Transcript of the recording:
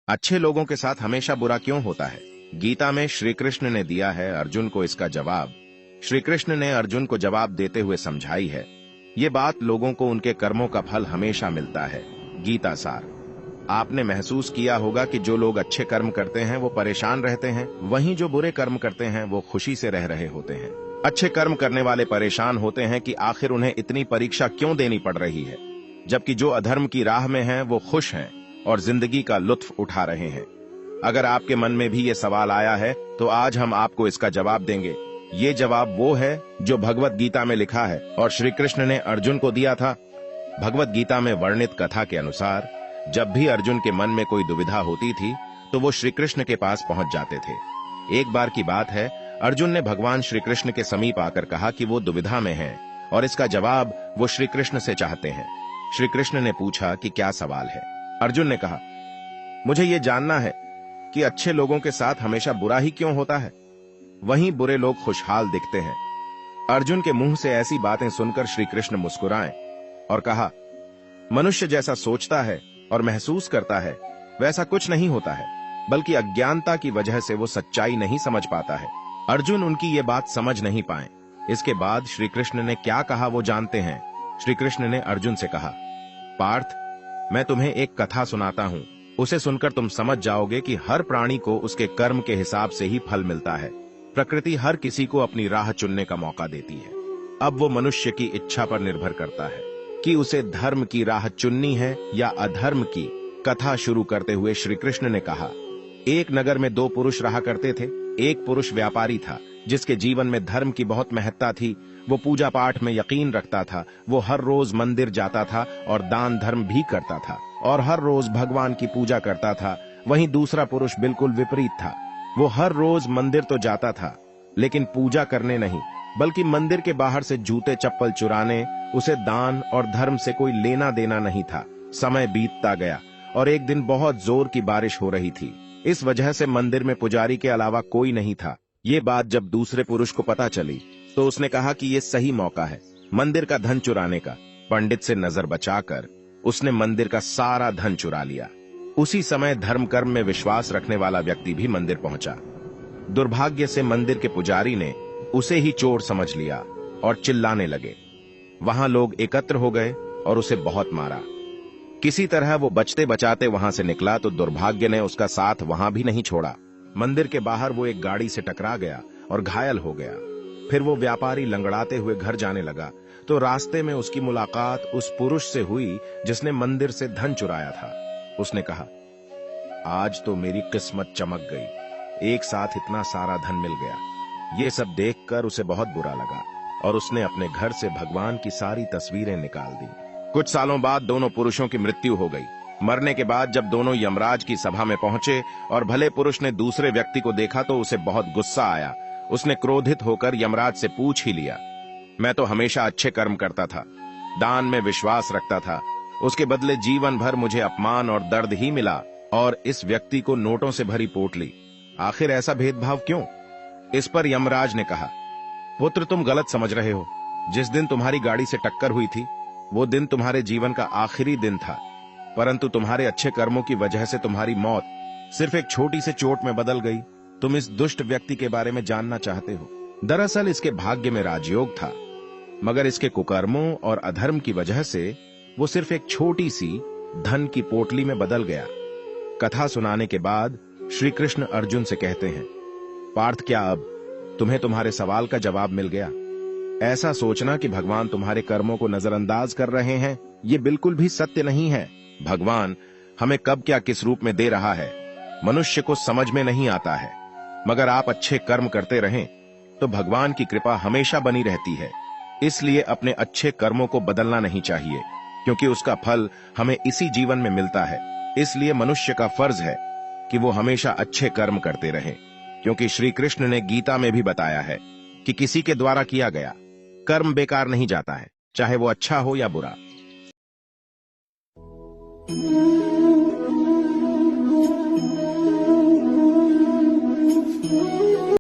अच्छे लोगों के साथ हमेशा बुरा क्यों होता है? गीता में श्री कृष्ण ने दिया है अर्जुन को इसका जवाब। श्री कृष्ण ने अर्जुन को जवाब देते हुए समझाई है, ये बात लोगों को उनके कर्मों का फल हमेशा मिलता है। गीता सार। आपने महसूस किया होगा कि जो लोग अच्छे कर्म करते हैं वो परेशान रहते हैं, वहीं जो बुरे कर्म करते हैं वो खुशी से रह रहे होते हैं। अच्छे कर्म करने वाले परेशान होते हैं कि आखिर उन्हें इतनी परीक्षा क्यों देनी पड़ रही है, जबकि जो अधर्म की राह में हैं वो खुश हैं और जिंदगी का लुत्फ उठा रहे हैं। अगर आपके मन में भी ये सवाल आया है तो आज हम आपको इसका जवाब देंगे। ये जवाब वो है जो भगवत गीता में लिखा है और श्री कृष्ण ने अर्जुन को दिया था। भगवत गीता में वर्णित कथा के अनुसार जब भी अर्जुन के मन में कोई दुविधा होती थी तो वो श्री कृष्ण के पास पहुंच जाते थे। एक बार की बात है, अर्जुन ने भगवान श्री कृष्ण के समीप आकर कहा कि वो दुविधा में हैं और इसका जवाब वो श्री कृष्ण से चाहते हैं। श्री कृष्ण ने पूछा कि क्या सवाल है? अर्जुन ने कहा, मुझे ये जानना है कि अच्छे लोगों के साथ हमेशा बुरा ही क्यों होता है, वहीं बुरे लोग खुशहाल दिखते हैं। अर्जुन के मुंह से ऐसी बातें सुनकर श्री कृष्ण मुस्कुराए और कहा, मनुष्य जैसा सोचता है और महसूस करता है वैसा कुछ नहीं होता है, बल्कि अज्ञानता की वजह से वो सच्चाई नहीं समझ पाता है। अर्जुन उनकी ये बात समझ नहीं पाए। इसके बाद श्री कृष्ण ने क्या कहा वो जानते हैं। श्री कृष्ण ने अर्जुन से कहा, पार्थ, मैं तुम्हें एक कथा सुनाता हूं, उसे सुनकर तुम समझ जाओगे कि हर प्राणी को उसके कर्म के हिसाब से ही फल मिलता है। प्रकृति हर किसी को अपनी राह चुनने का मौका देती है। अब वो मनुष्य की इच्छा पर निर्भर करता है कि उसे धर्म की राह चुननी है या अधर्म की। कथा शुरू करते हुए श्री कृष्ण ने कहा, एक नगर में दो पुरुष रहा करते थे। एक पुरुष व्यापारी था जिसके जीवन में धर्म की बहुत महत्ता थी। वो पूजा पाठ में यकीन रखता था। वो हर रोज मंदिर जाता था और दान धर्म भी करता था और हर रोज भगवान की पूजा करता था। वहीं दूसरा पुरुष बिल्कुल विपरीत था। वो हर रोज मंदिर तो जाता था लेकिन पूजा करने नहीं, बल्कि मंदिर के बाहर से जूते चप्पल चुराने। उसे दान और धर्म से कोई लेना देना नहीं था। समय बीतता गया और एक दिन बहुत जोर की बारिश हो रही थी। इस वजह से मंदिर में पुजारी के अलावा कोई नहीं था। ये बात जब दूसरे पुरुष को पता चली तो उसने कहा कि ये सही मौका है मंदिर का धन चुराने का। पंडित से नजर बचाकर उसने मंदिर का सारा धन चुरा लिया। उसी समय धर्म कर्म में विश्वास रखने वाला व्यक्ति भी मंदिर पहुंचा। दुर्भाग्य से मंदिर के पुजारी ने उसे ही चोर समझ लिया और चिल्लाने लगे। वहां लोग एकत्र हो गए और उसे बहुत मारा। किसी तरह वो बचते बचाते वहां से निकला तो दुर्भाग्य ने उसका साथ वहां भी नहीं छोड़ा। मंदिर के बाहर वो एक गाड़ी से टकरा गया और घायल हो गया। फिर वो व्यापारी लंगड़ाते हुए घर जाने लगा तो रास्ते में उसकी मुलाकात उस पुरुष से हुई जिसने मंदिर से धन चुराया था। उसने कहा, आज तो मेरी किस्मत चमक गई, एक साथ इतना सारा धन मिल गया। ये सब देखकर उसे बहुत बुरा लगा और उसने अपने घर से भगवान की सारी तस्वीरें निकाल दी। कुछ सालों बाद दोनों पुरुषों की मृत्यु हो गई। मरने के बाद जब दोनों यमराज की सभा में पहुंचे और भले पुरुष ने दूसरे व्यक्ति को देखा तो उसे बहुत गुस्सा आया। उसने क्रोधित होकर यमराज से पूछ ही लिया, मैं तो हमेशा अच्छे कर्म करता था, दान में विश्वास रखता था, उसके बदले जीवन भर मुझे अपमान और दर्द ही मिला और इस व्यक्ति को नोटों से भरी पोटली। आखिर ऐसा भेदभाव क्यों? इस पर यमराज ने कहा, पुत्र, तुम गलत समझ रहे हो। जिस दिन तुम्हारी गाड़ी से टक्कर हुई थी वो दिन तुम्हारे जीवन का आखिरी दिन था, परंतु तुम्हारे अच्छे कर्मों की वजह से तुम्हारी मौत सिर्फ एक छोटी सी चोट में बदल गई। तुम इस दुष्ट व्यक्ति के बारे में जानना चाहते हो। दरअसल इसके भाग्य में राजयोग था, मगर इसके कुकर्मों और अधर्म की वजह से वो सिर्फ एक छोटी सी धन की पोटली में बदल गया। कथा सुनाने के बाद श्री कृष्ण अर्जुन से कहते हैं, पार्थ, क्या अब तुम्हें तुम्हारे सवाल का जवाब मिल गया? ऐसा सोचना कि भगवान तुम्हारे कर्मों को नजरअंदाज कर रहे हैं, ये बिल्कुल भी सत्य नहीं है। भगवान हमें कब क्या किस रूप में दे रहा है मनुष्य को समझ में नहीं आता है, मगर आप अच्छे कर्म करते रहें तो भगवान की कृपा हमेशा बनी रहती है। इसलिए अपने अच्छे कर्मों को बदलना नहीं चाहिए, क्योंकि उसका फल हमें इसी जीवन में मिलता है। इसलिए मनुष्य का फर्ज है कि वो हमेशा अच्छे कर्म करते रहें, क्योंकि श्री कृष्ण ने गीता में भी बताया है कि किसी के द्वारा किया गया कर्म बेकार नहीं जाता है, चाहे वो अच्छा हो या बुरा।